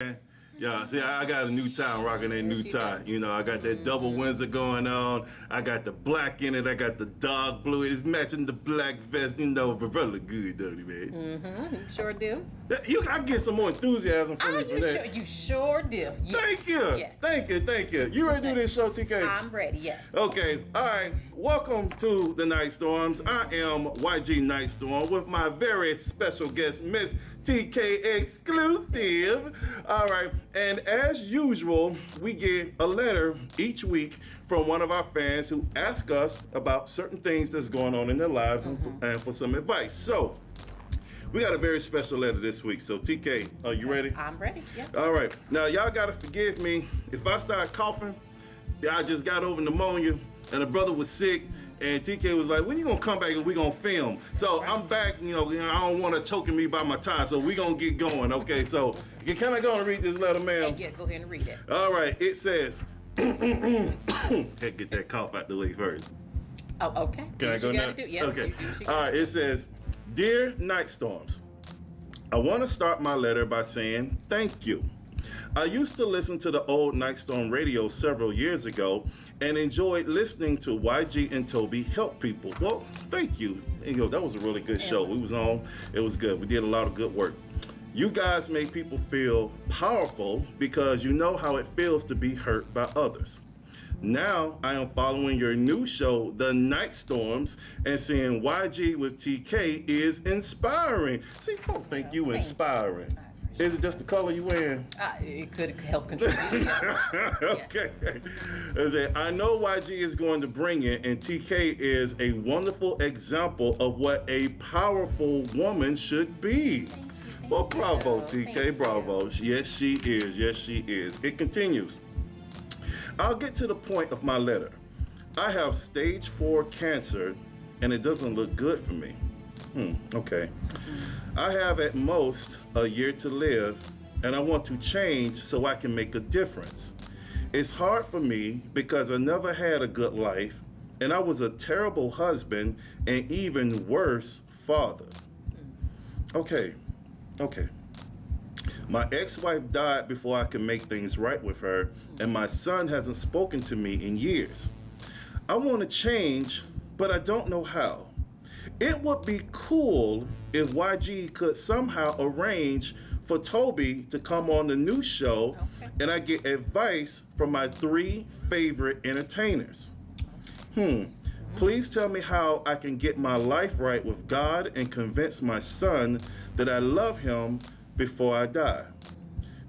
Yeah, see, I got a new tie. I'm rocking that new tie. You know, I got that double Windsor going on. I got the black in it. I got the dark blue. It's matching the black vest. You know, but brother look good, don't he, man? You sure do. I get some more enthusiasm from you for that. You sure do. Yes. Thank you. Yes. Thank you. You ready to do this show, TK? I'm ready, yes. Okay, all right. Welcome to the Nyghtstorms. I am YG Nyghtstorm with my very special guest, Miss TK Exclusive. All right, and as usual, we get a letter each week from one of our fans who ask us about certain things that's going on in their lives and for some advice. So, we got a very special letter this week. So, TK, are you ready? I'm ready, yes. All right. Now, y'all got to forgive me if I start coughing. I just got over pneumonia, and the brother was sick, and TK was like, when you gonna come back and we gonna film? So I'm back, you know, I don't want to choking me by my tie, so we gonna get going, okay? So can I go and read this letter, ma'am? Yeah, go ahead and read it. All right, it says, get that cough out the way first. Oh, okay. Can I go now? Yes, okay. you All right, it says, Dear Nyghtstorms, I want to start my letter by saying thank you. I used to listen to the old Nyghtstorm radio several years ago and enjoyed listening to YG and Toby help people. Well, thank you. And, that was a really good show. We was on. It was good. We did a lot of good work. You guys make people feel powerful because you know how it feels to be hurt by others. Now I am following your new show, The Nyghtstorms, and seeing YG with TK is inspiring. See, folks think you inspiring. Is it just the color you wearing? It could help contribute. Okay. I know YG is going to bring it, and TK is a wonderful example of what a powerful woman should be. Well, bravo, TK, bravo. Yes, she is. Yes, she is. It continues. I'll get to the point of my letter. I have stage 4 cancer, and it doesn't look good for me. Okay. I have at most a year to live, and I want to change so I can make a difference. It's hard for me because I never had a good life, and I was a terrible husband and even worse, father. Okay. My ex-wife died before I could make things right with her, and my son hasn't spoken to me in years. I want to change, but I don't know how. It would be cool if YG could somehow arrange for Toby to come on the new show, and I get advice from my 3 favorite entertainers. Please tell me how I can get my life right with God and convince my son that I love him before I die.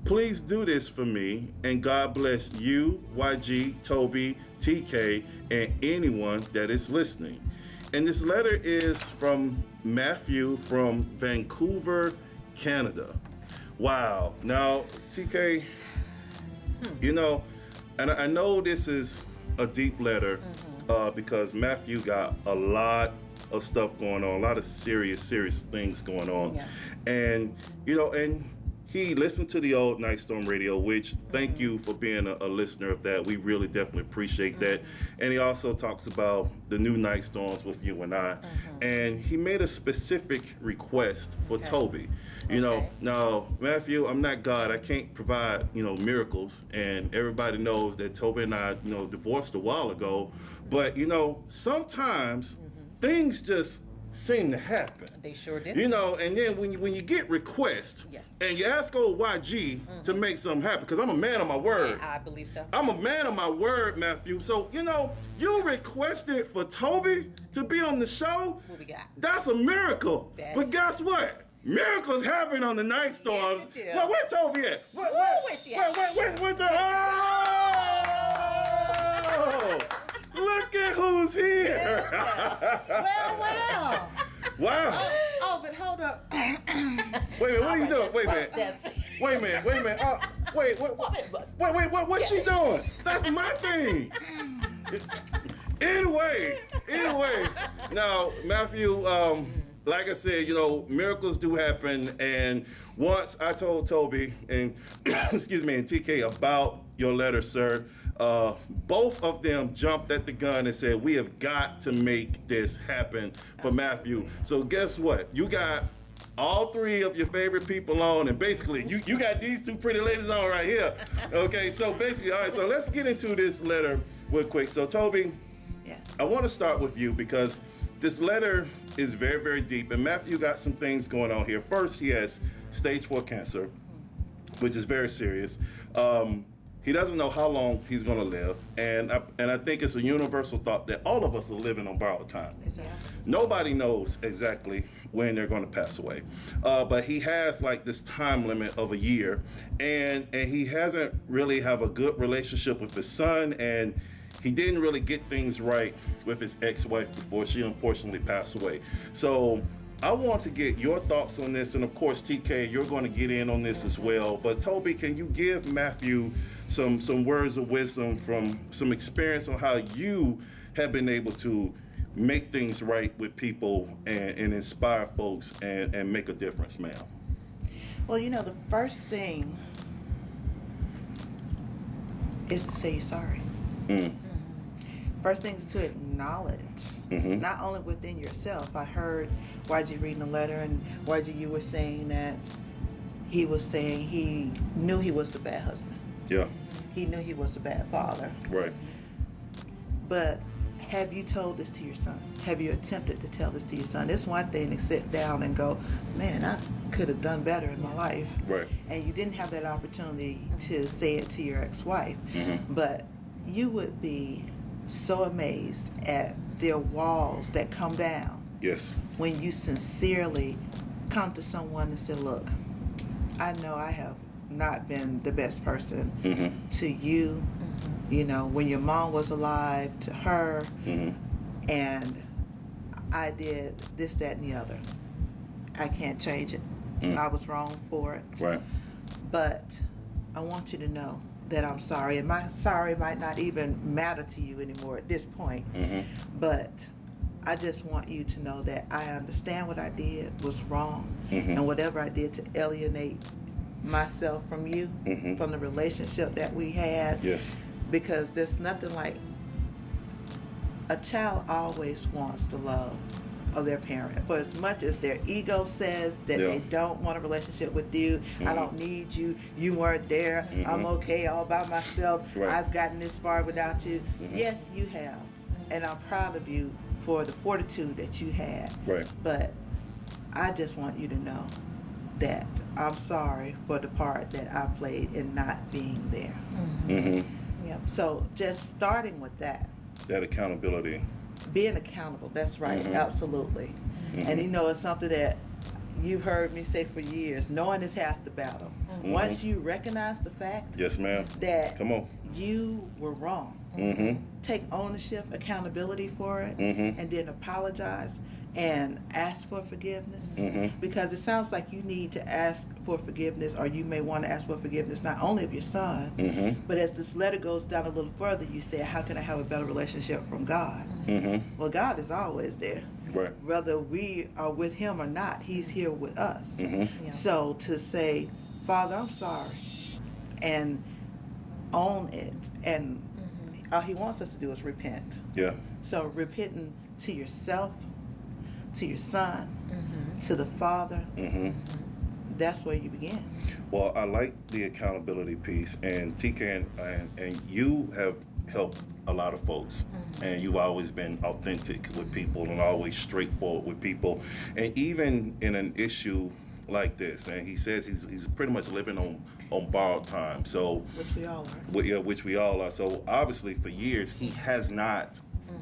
Please do this for me, and God bless you, YG, Toby, TK, and anyone that is listening. And this letter is from Matthew from Vancouver, Canada. Wow. Now, TK, you know, and I know this is a deep letter because Matthew got a lot of stuff going on, a lot of serious things going on. Yeah. And, you know, and he listened to the old Nyghtstorm radio, which thank you for being a listener of that. We really definitely appreciate that. And he also talks about the new Nyghtstorms with you and I. And he made a specific request for Toby. You know, now, Matthew, I'm not God. I can't provide, miracles. And everybody knows that Toby and I, divorced a while ago. But, sometimes things just seem to happen. They sure did. And then when you get requests and you ask old YG to make something happen, because I'm a man of my word. Yeah, I believe so. I'm a man of my word, Matthew. So, you requested for Toby to be on the show. What we got? That's a miracle. But guess what? Miracles happen on the Nyghtstorms. Yes, well, where Toby at? Where's she at? Where the... Oh! Look at who's here. Well. Wow. Oh, but hold up. Wait a minute, what are you doing? Wait a minute. Wait, what's she doing? That's my thing. Anyway. Now, Matthew, like I said, miracles do happen. And once I told Toby and, excuse me, and TK about your letter, sir, both of them jumped at the gun and said, we have got to make this happen for Matthew. So guess what? You got all three of your favorite people on, and basically you got these two pretty ladies on right here. Okay, so basically, all right, so let's get into this letter real quick. So Toby, Yes. I want to start with you because this letter is very, very deep, and Matthew got some things going on here. First, he has stage 4 cancer, which is very serious. He doesn't know how long he's going to live, and I think it's a universal thought that all of us are living on borrowed time. Exactly. Nobody knows exactly when they're going to pass away, but he has like this time limit of a year, and he hasn't really have a good relationship with his son, and he didn't really get things right with his ex-wife before she unfortunately passed away. So I want to get your thoughts on this, and of course, TK, you're going to get in on this as well. But Toby, can you give Matthew some words of wisdom from some experience on how you have been able to make things right with people and inspire folks and make a difference, ma'am? Well, the first thing is to say you're sorry. First thing is to acknowledge, not only within yourself. I heard YG reading the letter, and YG, you were saying that he was saying he knew he was a bad husband. Yeah. He knew he was a bad father. Right. But have you told this to your son? Have you attempted to tell this to your son? It's one thing to sit down and go, man, I could have done better in my life. Right. And you didn't have that opportunity to say it to your ex-wife. But you would be so amazed at their walls that come down. Yes. When you sincerely come to someone and say, look, I know I have not been the best person to you, when your mom was alive, to her, and I did this, that, and the other. I can't change it. I was wrong for it. Right. But I want you to know that I'm sorry, and my sorry might not even matter to you anymore at this point, but I just want you to know that I understand what I did was wrong, and whatever I did to alienate myself from you, from the relationship that we had. Yes. Because there's nothing like, a child always wants the love of their parent. For as much as their ego says that they don't want a relationship with you, I don't need you, you weren't there, I'm okay all by myself, I've gotten this far without you. Yes, you have. And I'm proud of you for the fortitude that you had. Right. But I just want you to know that I'm sorry for the part that I played in not being there. Yep. So just starting with that. That accountability. Being accountable, that's right, absolutely. And it's something that you've heard me say for years, knowing is half the battle. Once you recognize the fact Yes, ma'am. that Come on. you were wrong, take ownership, accountability for it, and then apologize and ask for forgiveness. Because it sounds like you need to ask for forgiveness, or you may want to ask for forgiveness not only of your son, but as this letter goes down a little further, you say, how can I have a better relationship from God? Well, God is always there. Right. Whether we are with him or not, he's here with us. Yeah. So to say, Father, I'm sorry, and own it, and all he wants us to do is repent. Yeah. So repenting to yourself, to your son, to the Father, that's where you begin. Well, I like the accountability piece, and TK and you have helped a lot of folks, and you've always been authentic with people and always straightforward with people, and even in an issue like this, and he says he's pretty much living on borrowed time. So Which we all are. yeah, which we all are. So obviously for years he has not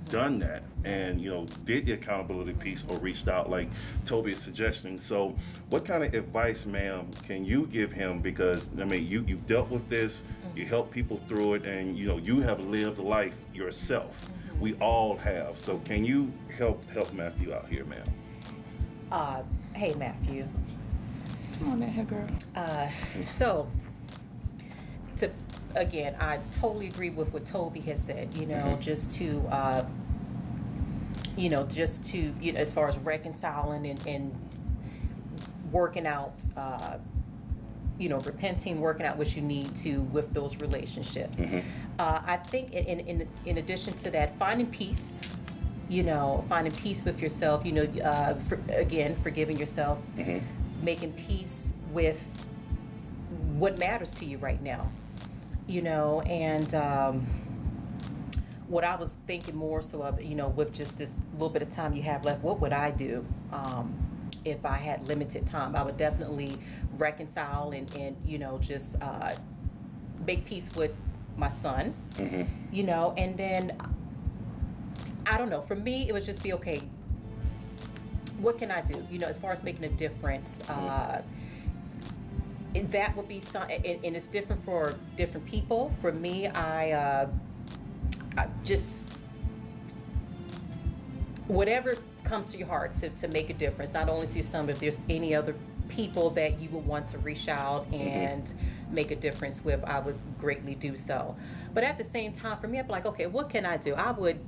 done that, and did the accountability piece or reached out like Toby is suggesting. So what kind of advice, ma'am, can you give him? Because you've dealt with this, you help people through it, and you have lived life yourself. We all have. So can you help Matthew out here, ma'am? Hey, Matthew. Come on now, girl. So, again, I totally agree with what Toby has said. Just to, as far as reconciling and working out, repenting, working out what you need to with those relationships. I think, in addition to that, finding peace. Finding peace with yourself. Again, forgiving yourself. making peace with what matters to you right now, you know, and what I was thinking more so of, you know, with just this little bit of time you have left, what would I do if I had limited time? I would definitely reconcile and you know, just make peace with my son, you know, and then, I don't know, for me, it would just be, okay, what can I do, you know, as far as making a difference? That would be some, and it's different for different people. For me, I just, whatever comes to your heart to make a difference, not only to your son, but if there's any other people that you would want to reach out and make a difference with, I would greatly do so. But at the same time, for me, I'd be like, okay, what can I do? I would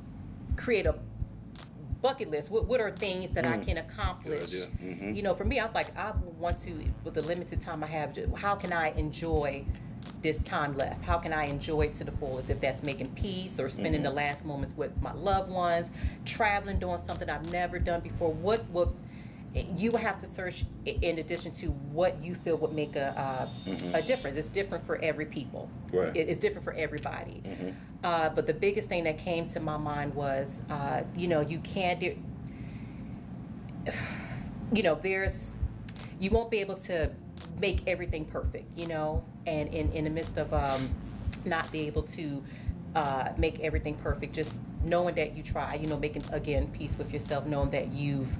create a bucket list. What are things that I can accomplish? You know, for me, I'm like, I want to, with the limited time I have, how can I enjoy this time left? How can I enjoy it to the fullest? If that's making peace or spending the last moments with my loved ones, traveling, doing something I've never done before. What you would have to search in addition to what you feel would make a difference. It's different for every people. Right. It's different for everybody. But the biggest thing that came to my mind was, you know, you can't do, you know, you won't be able to make everything perfect, you know, and in the midst of not be able to make everything perfect, just knowing that you try, you know, making, again, peace with yourself, knowing that you've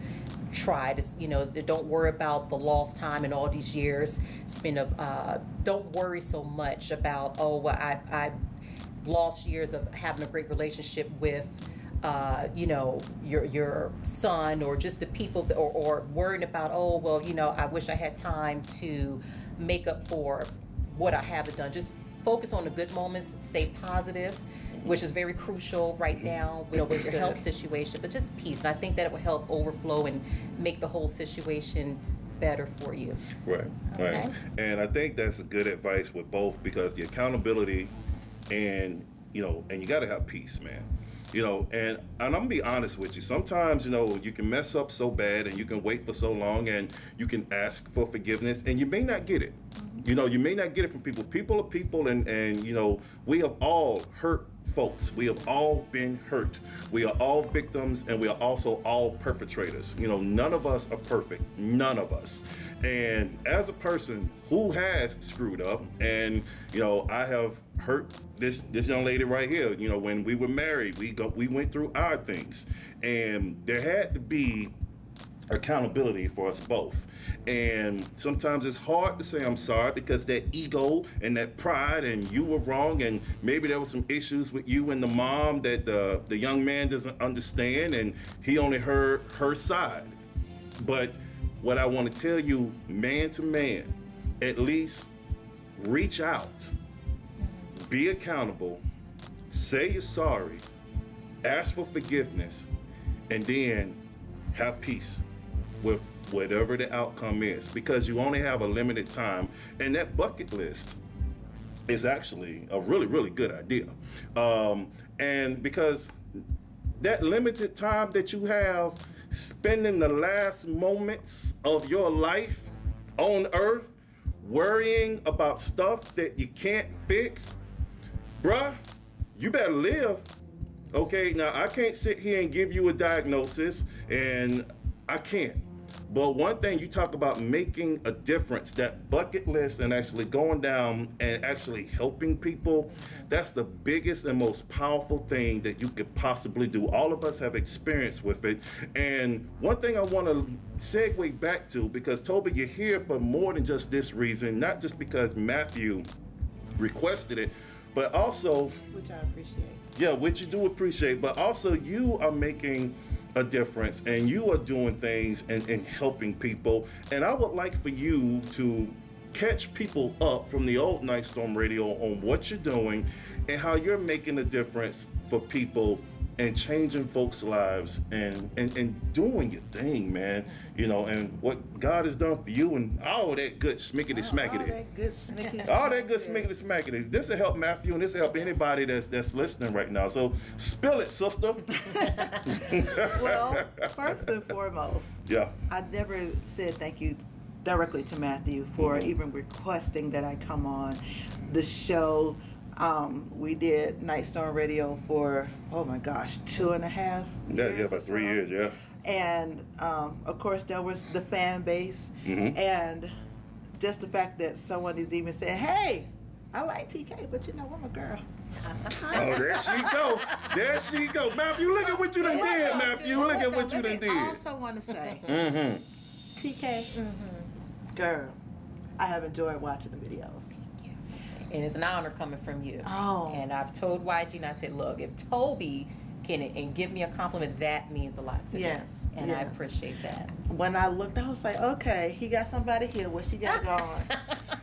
tried, you know, don't worry about the lost time and all these years spent of, don't worry so much about, oh, well, I lost years of having a great relationship with, you know, your son, or just the people, or worrying about, oh, well, you know, I wish I had time to make up for what I haven't done. Just focus on the good moments, stay positive, which is very crucial right now, you know, with your health situation, but just peace. And I think that it will help overflow and make the whole situation better for you. Right, Okay. right. And I think that's good advice with both, because the accountability and, you know, and you got to have peace, man. You know, and I'm gonna be honest with you. Sometimes, you know, you can mess up so bad and you can wait for so long and you can ask for forgiveness and you may not get it. You know, you may not get it from people. People are people, and you know, we have all hurt folks. We have all been hurt. We are all victims, and we are also all perpetrators. You know, none of us are perfect. None of us. And as a person who has screwed up, and you know, I have hurt this young lady right here. You know, when we were married, we went through our things, and there had to be accountability for us both. And sometimes it's hard to say I'm sorry, because that ego and that pride, and you were wrong, and maybe there were some issues with you and the mom that the young man doesn't understand, and he only heard her side. But what I want to tell you, man to man, at least reach out, be accountable, say you're sorry, ask for forgiveness, and then have peace with whatever the outcome is, because you only have a limited time. And that bucket list is actually a really, really good idea. And because that limited time that you have, spending the last moments of your life on earth worrying about stuff that you can't fix, bruh, you better live. Okay, now I can't sit here and give you a diagnosis, and I can't. But one thing, you talk about making a difference, that bucket list and actually going down and actually helping people, that's the biggest and most powerful thing that you could possibly do. All of us have experience with it. And one thing I want to segue back to, because Toby, you're here for more than just this reason, not just because Matthew requested it, but also, Which I appreciate. yeah, which you do appreciate, but also you are making a difference, and you are doing things and helping people. And I would like for you to catch people up from the old Nyghtstorm Radio on what you're doing and how you're making a difference for people and changing folks' lives and doing your thing, man. You know, and what God has done for you and all that good smickety smackety. All that good smickety All that good smickety smackety. This will help Matthew, and this will help anybody that's listening right now. So spill it, sister. Well, first and foremost, Yeah. I never said thank you directly to Matthew for Mhm. even requesting that I come on the show. We did Nyghtstorm Radio for, oh my gosh, 2.5 years. Yeah, or about so. 3 years, yeah. And of course, there was the fan base, and just the fact that someone is even saying, "Hey, I like TK, but you know I'm a girl." Oh, there she go. There she go. Matthew, look at what you done did, Matthew. Look at what you done I did. also want to say, Mm-hmm. TK, girl, I have enjoyed watching the videos. And it's an honor coming from you. Oh. And I've told YG, and I said, look, if Toby can and give me a compliment, that means a lot to me. Yes, And I yes. appreciate that. When I looked, I was like, okay, he got somebody here. What she got going?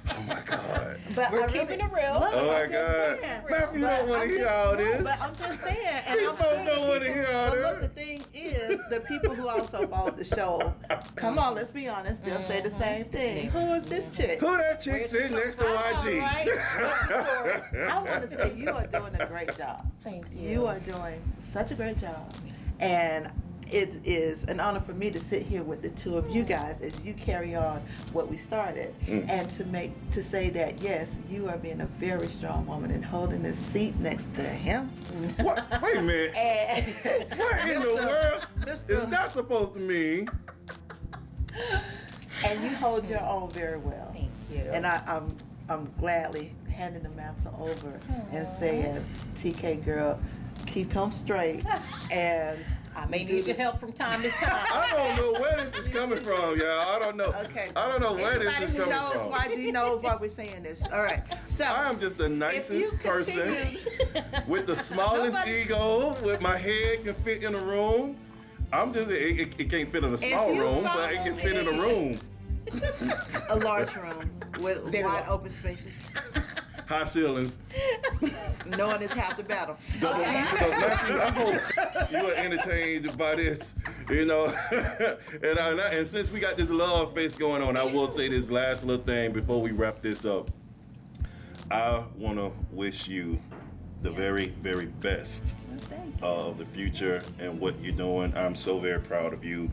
Oh my God. But We're I keeping it real. Look, Oh my I'm just God. saying. Matthew But don't want I'm to hear just- all no, this. But I'm just saying. And People I'm sure don't the wanna people- hear all But look, this. the thing is, the people who also follow the show, come on, let's be honest, they'll say the same thing. Who is this chick? Who that chick Where's sitting she next to I know, YG? right? I want to say you are doing a great job. Thank you. You are doing such a great job. And it is an honor for me to sit here with the two of you guys as you carry on what we started, and to say that yes, you are being a very strong woman and holding this seat next to him. What? Wait a minute. And What in the world Mr. is that supposed to mean? and you hold your own very well. Thank you. And I'm gladly handing the mantle over and saying, TK girl, keep him straight. And I may do need your this. help from time to time. I don't know where this is coming from, y'all. I don't know. Okay. I don't know where this is Everybody who coming knows from. YG knows why we're saying this. All right. So I am just the if you nicest person continue, with the smallest Nobody- ego, with my head can fit in a room. I'm just, it can't fit in a small you room, but it follow can fit in a me- room. a large room with Very wide well. open spaces. High ceilings. Knowing is half the battle. So Okay. Matthew, I hope you are entertained by this, you know. and since we got this love face going on, I will say this last little thing before we wrap this up. I want to wish you the very, very best Well, thank you. of the future and what you're doing. I'm so very proud of you.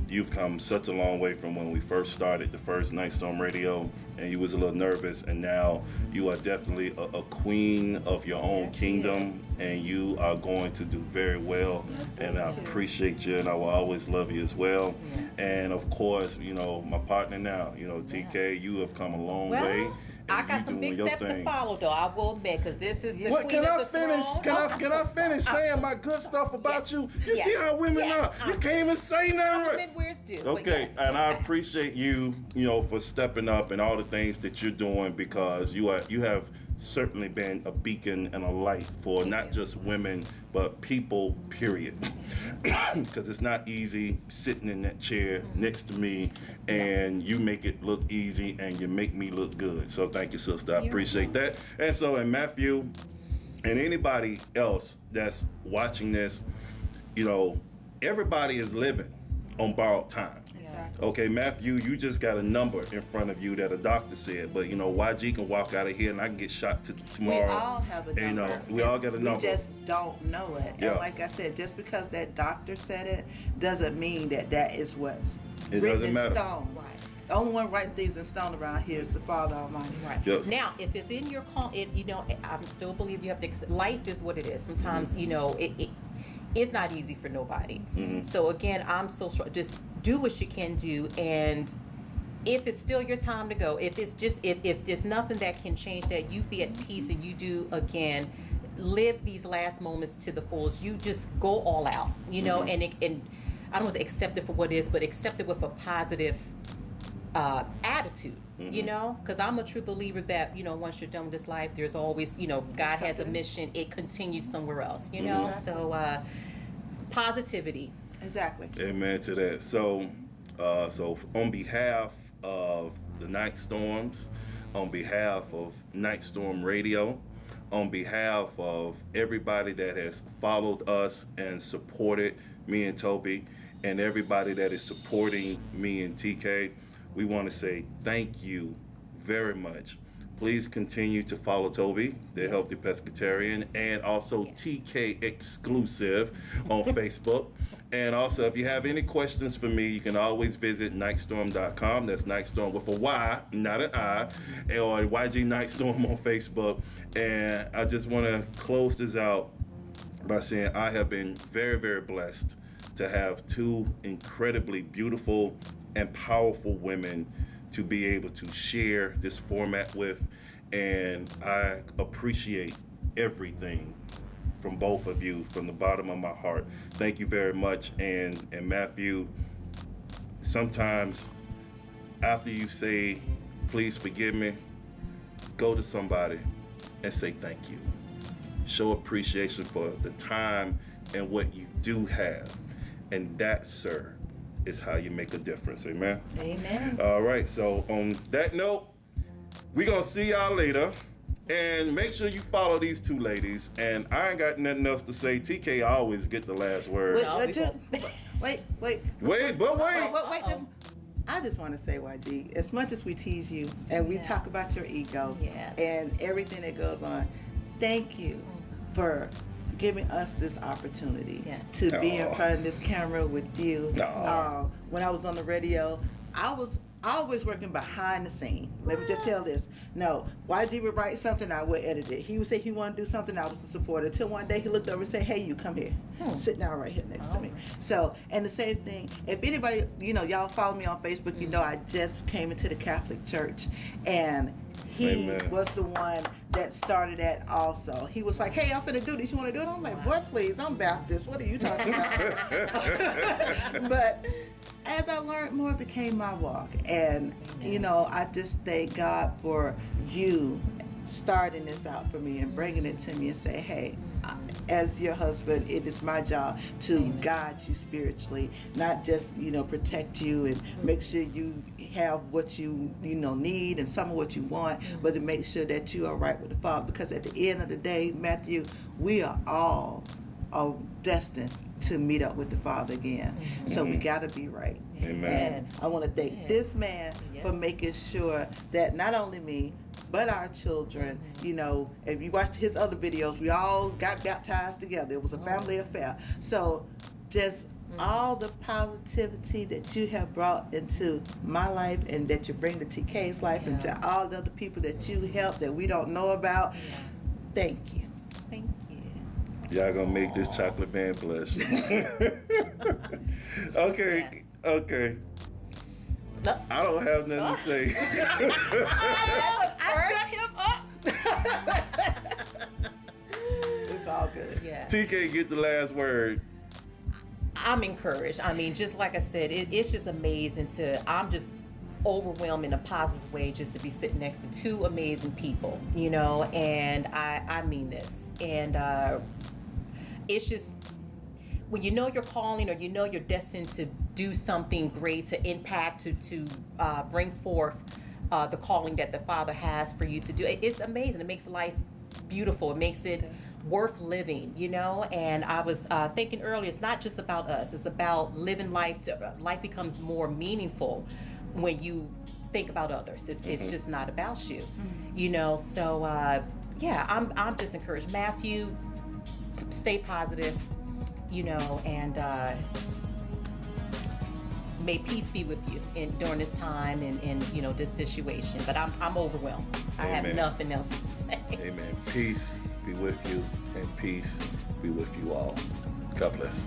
You've come such a long way from when we first started the first Nyghtstorm Radio, and you was a little nervous, and now you are definitely a queen of your own Yes, kingdom, and you are going to do very well. And I appreciate you, and I will always love you as well. And of course, you know, my partner now, you know, TK, you have come a long Well, way. I and got you some doing big your steps to thing. follow, though. I will admit, because this is the What, queen can I of the finish? throne. Can I I'm so finish sorry. saying my good stuff about Yes. you? You see Yes. how women Yes. are. You can't even say nothing. right. Compliment where it's due. but Okay, yes. and I appreciate you, you know, for stepping up and all the things that you're doing, because you have certainly been a beacon and a light for not just women but people, period. Because it's not easy sitting in that chair next to me, and you make it look easy and you make me look good. So thank you, sister. I You're appreciate that. And so, and Matthew and anybody else that's watching this, you know, everybody is living on borrowed time. Exactly. Okay, Matthew, you just got a number in front of you that a doctor said, but you know, YG can walk out of here and I can get shot tomorrow. We all have a number. You know, we all got a number. We just don't know it. Yeah. And like I said, just because that doctor said it doesn't mean that is what's It written doesn't in matter. stone. Right. The only one writing things in stone around here is the Father Almighty. Right. Yes. Now, if it's in your call, if you know, I still believe you have to. Life is what it is. Sometimes, you know, it's not easy for nobody. So again, I'm so strong. Just do what you can do, and if it's still your time to go, if it's just if there's nothing that can change that, you be at peace and you do again. Live these last moments to the fullest. You just go all out, you know, and I don't want to accept it for what it is, but accept it with a positive attitude, you know, because I'm a true believer that, you know, once you're done with this life, there's always, you know, God has a Something. mission. It continues somewhere else, you know. Exactly. So positivity. Exactly. Amen to that. So, so on behalf of the Nyghtstorms, on behalf of Nyghtstorm Radio, on behalf of everybody that has followed us and supported me and Toby, and everybody that is supporting me and TK, we want to say thank you very much. Please continue to follow Toby, the Healthy Pescatarian, and also TK Exclusive on Facebook. And also, if you have any questions for me, you can always visit Nyghtstorm.com. That's Nyghtstorm with a Y, not an I, or YG Nyghtstorm on Facebook. And I just want to close this out by saying I have been very, very blessed to have two incredibly beautiful and powerful women to be able to share this format with. And I appreciate everything from both of you from the bottom of my heart. Thank you very much. And Matthew, sometimes after you say, please forgive me, go to somebody and say thank you. Show appreciation for the time and what you do have. And that, sir, is how you make a difference. Amen? Amen. All right, so on that note, we're going to see y'all later. And make sure you follow these two ladies. And I ain't got nothing else to say. TK always get the last word. Wait. I just want to say, YG, as much as we tease you and we talk about your ego and everything that goes on, thank you for giving us this opportunity to be in front of this camera with you. When I was on the radio, I was always working behind the scene. Let me just tell this. No, YG would write something, I would edit it. He would say he wanted to do something, I was a supporter. Until one day he looked over and said, hey, you come here. Sit down right here next to me. So, and the same thing, if anybody, y'all follow me on Facebook, you know I just came into the Catholic Church. And he was the one that started that also. He was like, hey, I'm finna do this. You want to do it? I'm like, boy, please, I'm Baptist. What are you talking about? But as I learned more, it became my walk. And, I just thank God for you starting this out for me and bringing it to me and say, hey, as your husband, it is my job to guide you spiritually, not just, protect you and make sure you have what you, need and some of what you want, but to make sure that you are right with the Father. Because at the end of the day, Matthew, we are all destined to meet up with the Father again. So we got to be right. Amen. And I want to thank this man for making sure that not only me, but our children, if you watched his other videos, we all got baptized together. It was a family affair. So just all the positivity that you have brought into my life and that you bring to TK's life and to all the other people that you help that we don't know about, thank you. Thank you. Y'all gonna make this chocolate man blush. Okay. No. I don't have nothing to say. I shut him up. It's all good. Yeah. TK, get the last word. I'm encouraged. I mean, just like I said, it's just amazing I'm just overwhelmed in a positive way just to be sitting next to two amazing people, and I mean this. And it's just, when you know you're calling or you're destined to do something great, to impact, to bring forth the calling that the Father has for you to do, it's amazing. It makes life beautiful. It makes it worth living, and I was thinking earlier, it's not just about us. It's about living life. Life becomes more meaningful when you think about others. It's just not about you, so I'm just encouraged. Matthew, stay positive, and may peace be with you during this time and this situation. But I'm overwhelmed. I have nothing else to say. Amen. Peace be with you and peace be with you all. God bless.